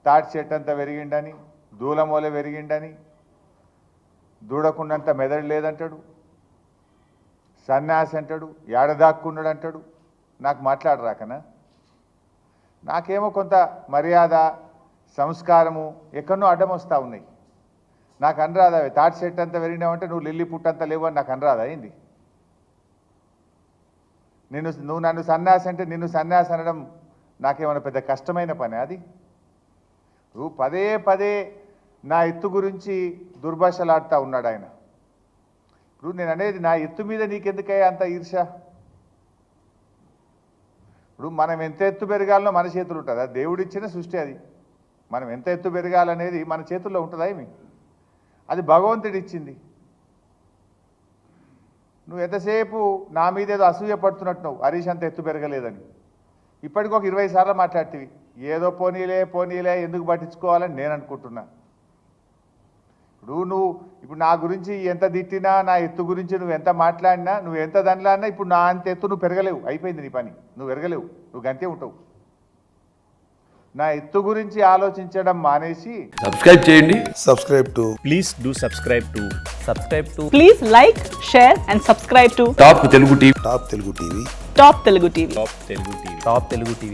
తాటి చెట్టు అంతా పెరిగిండని, దూలమూల పెరిగిండని, దూడకున్నంత మెదడు లేదంటాడు, సన్యాసి అంటాడు, ఏడదాక్కున్నాడు అంటాడు. నాకు మాట్లాడరాకనా? నాకేమో కొంత మర్యాద సంస్కారము ఎక్కడో అడ్డం వస్తూ ఉన్నాయి. నాకు అనరాదా? తాటి చెట్టు అంతా పెరిగినావంటే నువ్వు లిల్లీ పుట్టంతా లేవు అని నాకు అనరాదా? ఏంది నువ్వు నన్ను సన్యాసి అంటే నిన్ను సన్యాసి అనడం నాకేమైనా పెద్ద కష్టమైన పని? అది నువ్వు పదే పదే నా ఎత్తు గురించి దుర్భాషలాడుతూ ఉన్నాడు ఆయన. ఇప్పుడు నేను అనేది నా ఎత్తు మీద నీకెందుకయ్యా అంత ఈర్ష? ఇప్పుడు మనం ఎంత ఎత్తు పెరగాలనో మన చేతులు ఉంటుందా? దేవుడిచ్చిన సృష్టి అది. మనం ఎంత ఎత్తు పెరగాలనేది మన చేతుల్లో ఉంటుందా? ఏమి అది భగవంతుడు ఇచ్చింది. నువ్వు ఎంతసేపు నా మీద ఏదో అసూయ పడుతున్నట్టున్నావు, హరీష్ అంత ఎత్తు పెరగలేదని. ఇప్పటికి ఒక 20 సార్లు మాట్లాడుతీవి. ఏదో పోనీలే ఎందుకు పట్టించుకోవాలని నేను అనుకుంటున్నా. ఇప్పుడు నా గురించి ఎంత తిట్టినా, నా ఎత్తు గురించి నువ్వు ఎంత మాట్లాడినా, నువ్వు ఎంత దానిలాడినా ఇప్పుడు నా అంత ఎత్తు నువ్వు పెరగలేవు. అయిపోయింది నీ పని, నువ్వు పెరగలేవు, నువ్వు గంతే ఉంటావు. నా ఎత్తు గురించి ఆలోచించడం మానేసి సబ్స్క్రైబ్ చేయండి. Please do subscribe to Please like, share and subscribe to top Telugu TV. Top Telugu TV. Top Telugu TV.